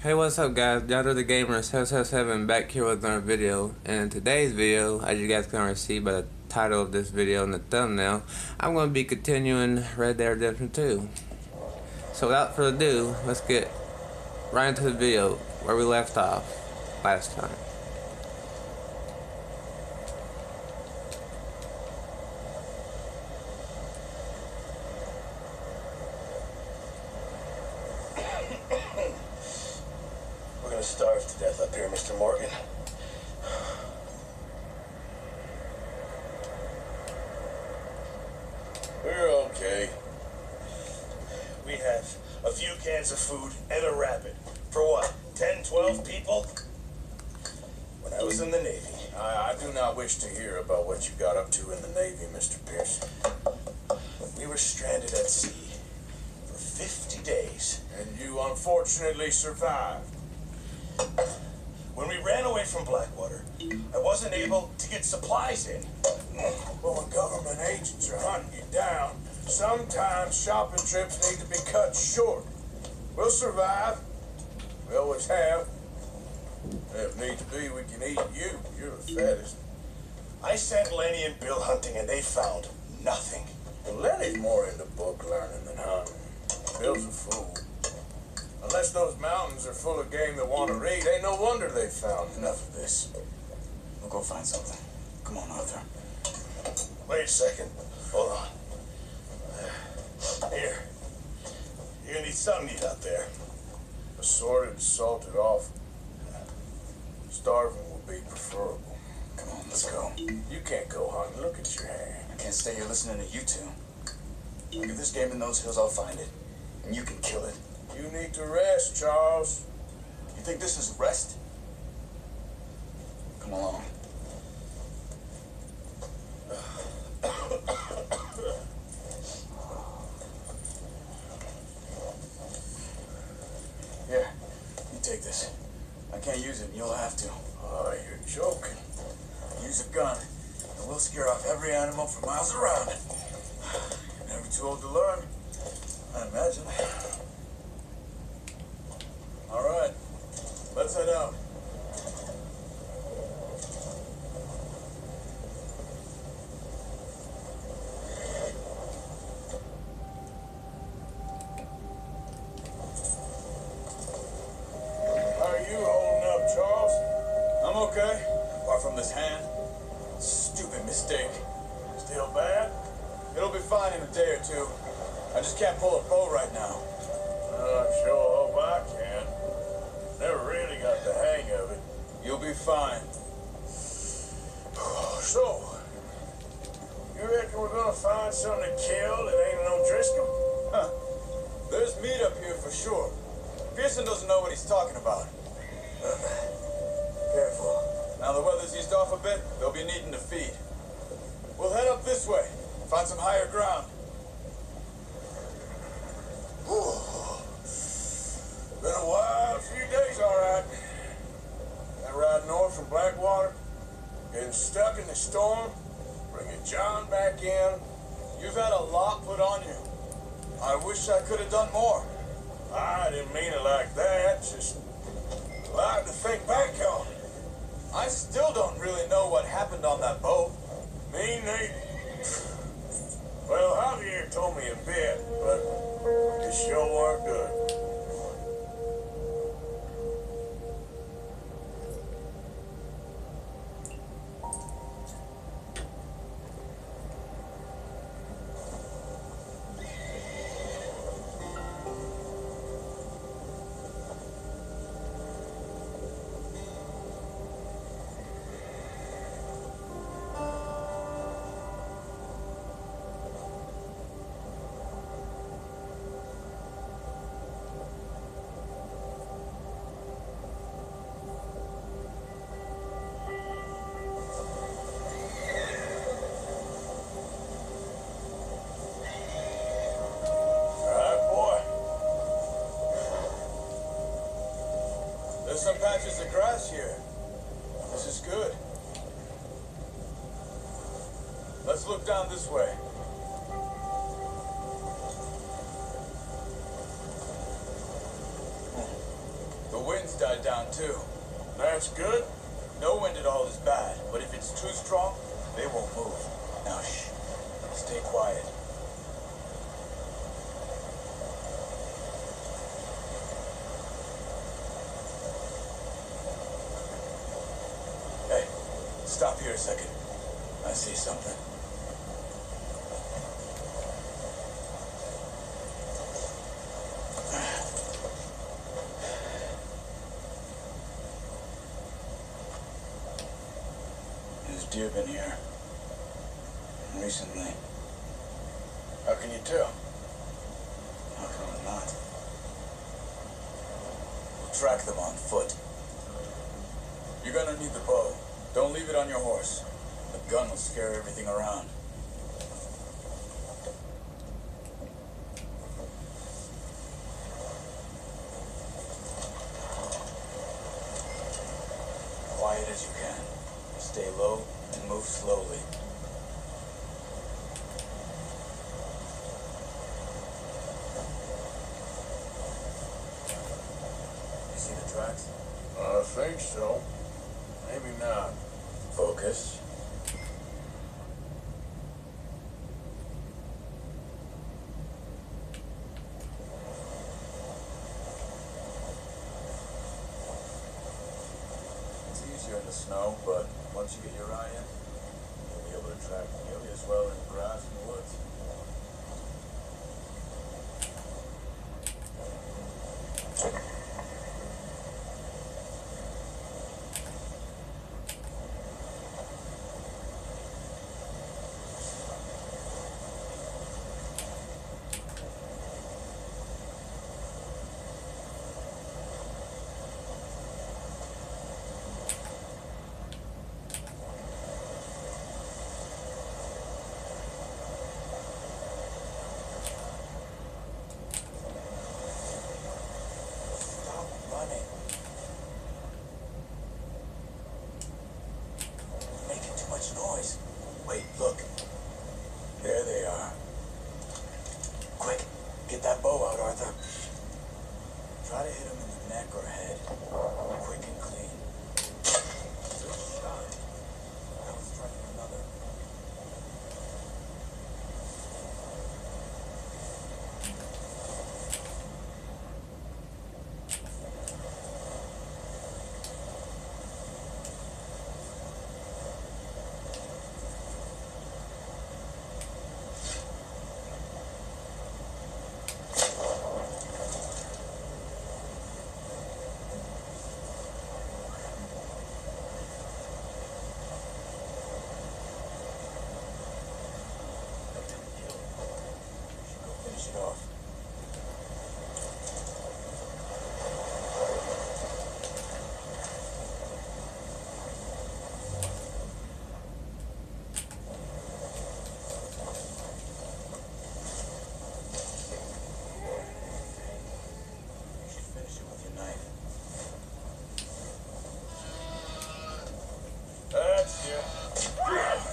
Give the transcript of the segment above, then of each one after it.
Hey, what's up, guys? Yada the Gamer 777 back here with another video. And in today's video, as you guys can already see by the title of this video and the thumbnail, I'm going to be continuing Red Dead Redemption 2. So without further ado, let's get right into the video where we left off last time. We're gonna starve to death up here, Mr. Morgan. We're okay. We have a few cans of food and a rabbit. For what, 10, 12 people? When I was in the Navy. I do not wish to hear about what you got up to in the Navy, Mr. Pierce. We were stranded at sea for 50 days. And you unfortunately survived. When we ran away from Blackwater, I wasn't able to get supplies in. Well, when government agents are hunting you down, sometimes shopping trips need to be cut short. We'll survive. We always have. If need to be, we can eat you. You're the fattest. I sent Lenny and Bill hunting, and they found nothing. Well, Lenny's more into book learning than hunting. Bill's a fool. Unless those mountains are full of game that want to read, ain't no wonder they found Enough of this. We'll go find something. Come on, Arthur. Wait a second. Hold on. Here. You're gonna need something to eat out there. assorted, salted off. Starving will be preferable. Come on, let's go. You can't go hunting. Look at your hand. I can't stay here listening to you two. Look at this game in those hills, I'll find it. And you can kill it. You need to rest, Charles. You think this is rest? Come along. Here, you take this. I can't use it, and you'll have to. Oh, you're joking. Use a gun, and we'll scare off every animal for miles around. You're never too old to learn, I imagine. All right, let's head out. How are you holding up, Charles? I'm okay, apart from this hand. Stupid mistake. Still bad? It'll be fine in a day or two. I just can't pull a bow right now. I sure hope I can. Never really got the hang of it. You'll be fine. So, you reckon we're gonna find something to kill that ain't no Driscoll? Huh. There's meat up here for sure. Pearson doesn't know what he's talking about. Careful. Now the weather's eased off a bit, they'll be needing to feed. We'll head up this way, find some higher ground. Been a wild few days, all right. That ride north from Blackwater, getting stuck in the storm, bringing John back in. You've had a lot put on you. I wish I could have done more. I didn't mean it like that, just a lot to think back on. I still don't really know what happened on that boat. Me neither. Well, Javier told me a bit, but it sure weren't good. There's some patches of grass here. This is good. Let's look down this way. The wind wind's died down too. That's good. No wind at all is bad, but if it's too strong, they won't move. Now shh. Stay quiet. Hey, stop here a second. I see something. There's deer been here. Recently. How can you tell? How come I'm not? We'll track them on foot. You're gonna need the bow. Don't leave it on your horse. The gun will scare everything around. Quiet as you can. Stay low and move slowly. You see the tracks? I think so. Maybe not. Focus. It's easier in the snow, but once you get your eye in, you'll be able to track nearly as well in grass and woods. Stop running. Making too much noise. Wait, look. There they are. Quick, get that bow out, Arthur. Try to hit him in the neck or head. Quick and clean. Good shot. Now let's try for another. Finish it off. You should finish it with your knife. That's it.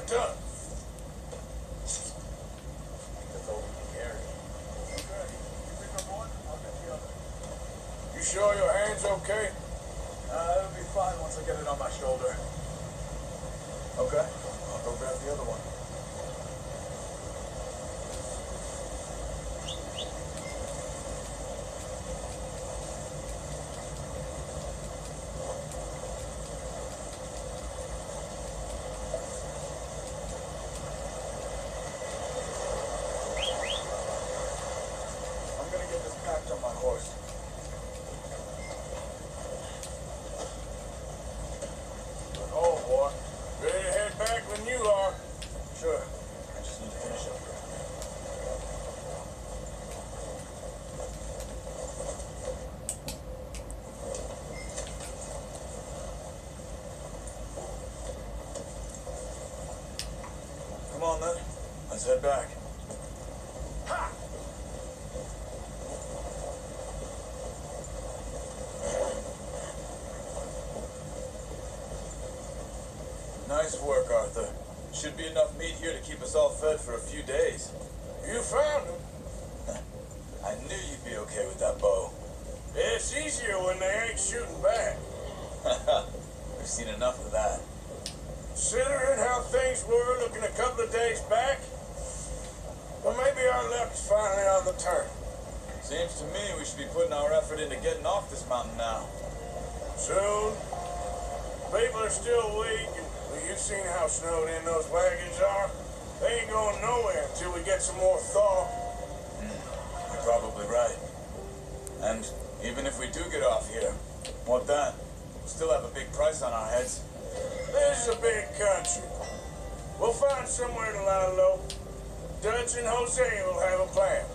Done. That's all we can carry. Okay. You pick up one, I'll get the other. You sure your hand's okay? It'll be fine once I get it on my shoulder. Okay, I'll go grab the other one. I'm gonna get this packed on my horse. Oh, boy. Ready to head back when you are. Sure. I just need to finish up here. Come on then. Let's head back. Ha! Nice work, Arthur. Should be enough meat here to keep us all fed for a few days. You found him. I knew you'd be okay with that bow. Yes, he's easier when they ain't shooting back. We've seen enough of that. Considering how things were looking a couple of days back, well, maybe our luck is finally on the turn. Seems to me we should be putting our effort into getting off this mountain now. Soon. People are still weak, and well, you've seen how snowed in those wagons are. They ain't going nowhere until we get some more thaw. You're probably right. And even if we do get off here, what then? We'll still have a big price on our heads. This is a big country. We'll find somewhere to lie low. Dutch and Hosea will have a plan.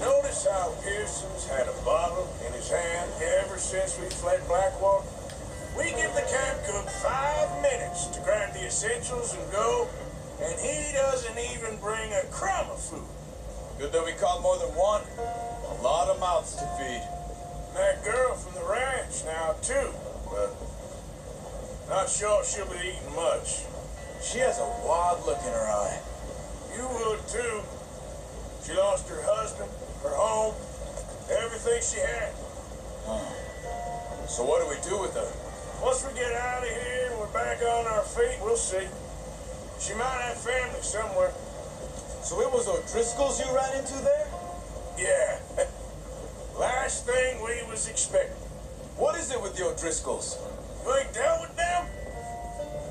Notice how Pearson's had a bottle in his hand ever since we fled Blackwater? We give the camp cook 5 minutes to grab the essentials and go, and he doesn't even bring a crumb of food. Good that we caught more than one. A lot of mouths to feed. And that girl from the ranch now, too, but not sure she'll be eating much. She has a wild look in her eye. You would, too. She lost her husband, her home, everything she had. So what do we do with her? Once we get out of here and we're back on our feet, we'll see. She might have family somewhere. So it was O'Driscoll's you ran into there? Yeah. Last thing we was expecting. What is it with the O'Driscolls? You ain't dealt with them?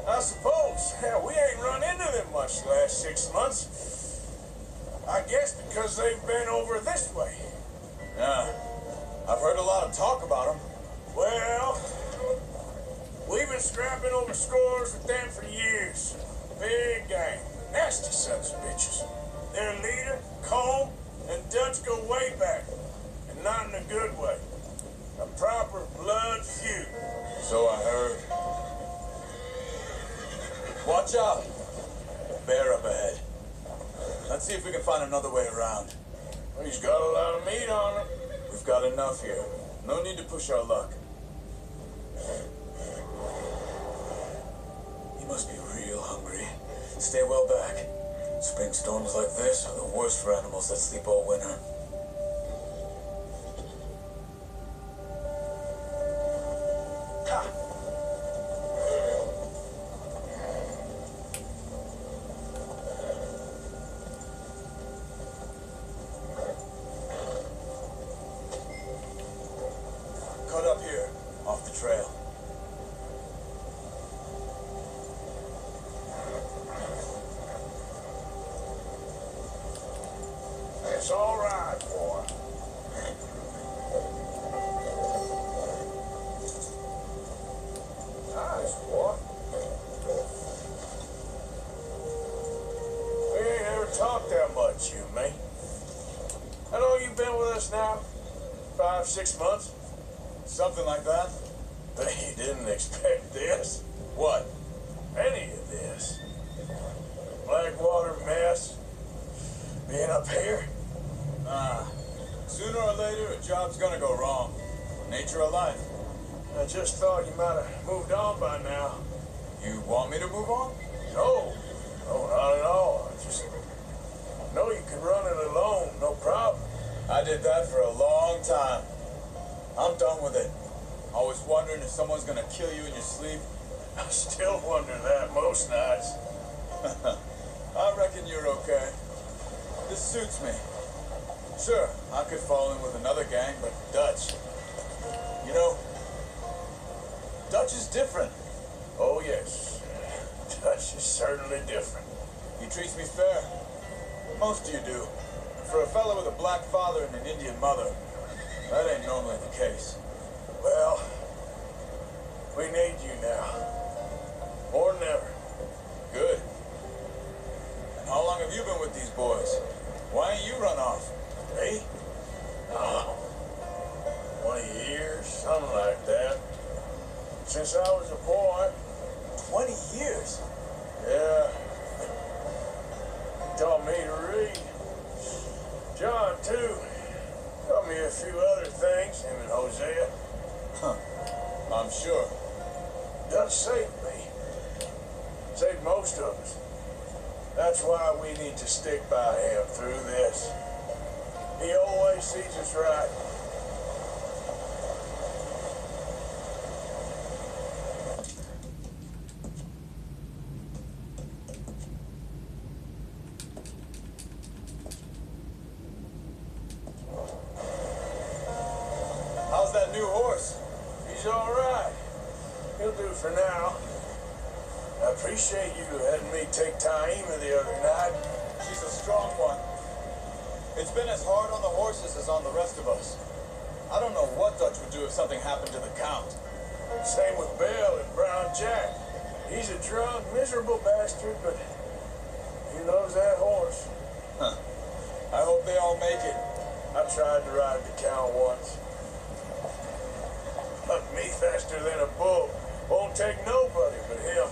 I suppose. Hell, we ain't run into them much the last 6 months. I guess because they've been over this way. Yeah. I've heard a lot of talk about them. Well, we've been scrapping over scores with them for years. Big gang. Nasty sons of bitches. Their leader, Combe, and Dutch go way back. And not in a good way. A proper blood feud. So I heard. Watch out. Bear up ahead. Let's see if we can find another way around. He's got a lot of meat on him. We've got enough here. No need to push our luck. He must be real hungry. Stay well back. Spring storms like this are the worst for animals that sleep all winter. Cut up here, off the trail. It's all right, boy. Nice, boy. We ain't ever talked that much, you and me. How long you been with us now? 5, 6 months? Something like that? They didn't expect this. What? Any of this. Blackwater mess. Being up here. Sooner or later, a job's gonna go wrong. Nature of life. I just thought you might have moved on by now. You want me to move on? No. No, not at all. I just know you can run it alone, no problem. I did that for a long time. I'm done with it. Always wondering if someone's gonna kill you in your sleep. I still wonder that most nights. I reckon you're okay. This suits me. Sure, I could fall in with another gang, but Dutch. You know, Dutch is different. Oh, yes. Dutch is certainly different. He treats me fair. Most of you do. For a fellow with a black father and an Indian mother, that ain't normally the case. Well, we need you now. More than ever. Good. And how long have you been with these boys? Why ain't you run off? Me? Oh, 20 years, something like that. Since I was a boy. 20 years? Yeah. Taught me to read. John, too. Taught me a few other things, him and Hosea. Huh. I'm sure. Dutch saved me. Saved most of us. That's why we need to stick by him through this. He always sees us right. How's that new horse? He's all right. He'll do for now. I appreciate you letting me take Taima the other night. She's a strong one. It's been as hard on the horses as on the rest of us. I don't know what Dutch would do if something happened to the Count. Same with Bill and Brown Jack. He's a drunk, miserable bastard, but he loves that horse. Huh. I hope they all make it. I tried to ride the Count once. But me faster than a bull. Won't take nobody but him.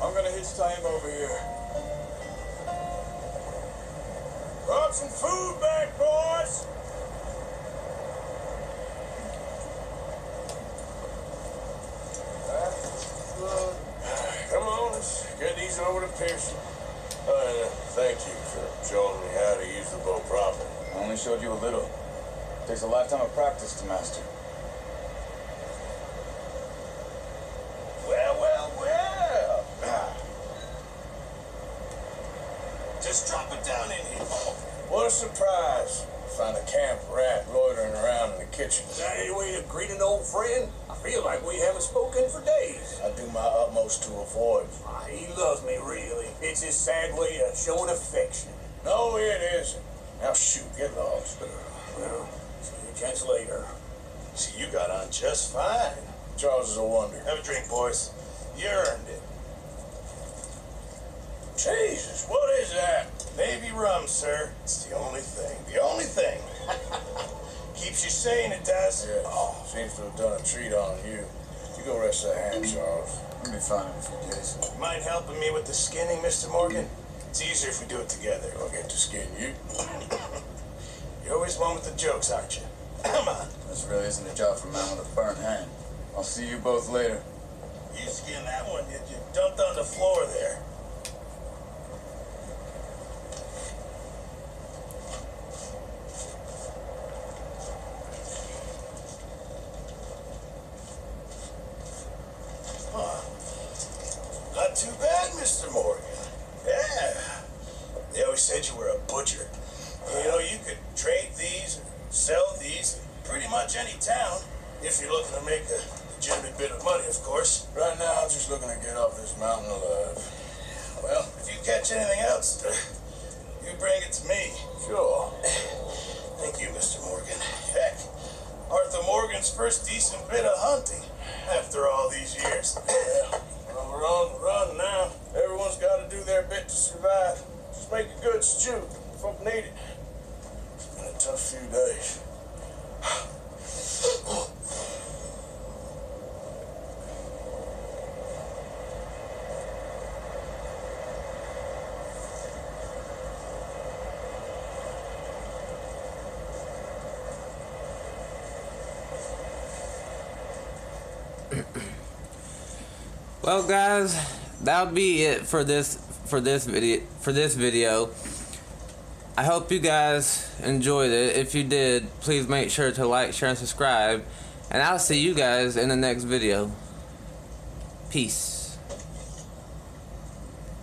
I'm gonna hitch time over here. Brought some food back, boys. Come on, let's get these over to Pearson. Thank you for showing me how to use the bow properly. I only showed you a little. Takes a lifetime of practice to master. Well, well, well. Just drop it down in here. What a surprise. Find a camp rat loitering around in the kitchen. Is that any way to greet an old friend? I feel like we haven't spoken for days. I do my utmost to avoid. He loves me, really. It's his sad way of showing affection. No, it isn't. Now shoot, get lost. Well, see you chance later. See, you got on just fine. Charles is a wonder. Have a drink, boys. You earned it. Jesus, what is that? Navy rum, sir. It's the only thing. The only thing. Keeps you sane, it does. Yes. Seems to have done a treat on you. You go rest that hand, Charles. I'll be fine in a few days. You mind helping me with the skinning, Mr. Morgan? It's easier if we do it together. I'll get to skin you. You're always one with the jokes, aren't you? Come on. This really isn't a job for a man with a burnt hand. I'll see you both later. You skinned that one, did you? Dumped on the floor there. Not too bad, Mr. Morgan. Yeah. They always said you were a butcher. You know, you could trade these, sell these, in pretty much any town, if you're looking to make a legitimate bit of money, of course. Right now, I'm just looking to get off this mountain alive. Well, if you catch anything else, you bring it to me. Sure. Thank you, Mr. Morgan. Heck, Arthur Morgan's first decent bit of hunting after all these years. Yeah. Well, we're on the run now. Everyone's got to do their bit to survive. Just make a good stew. Folk need it. It's been a tough few days. Well, guys, that'll be it for this video. I hope you guys enjoyed it. If you did, please make sure to like, share, and subscribe. And I'll see you guys in the next video. Peace.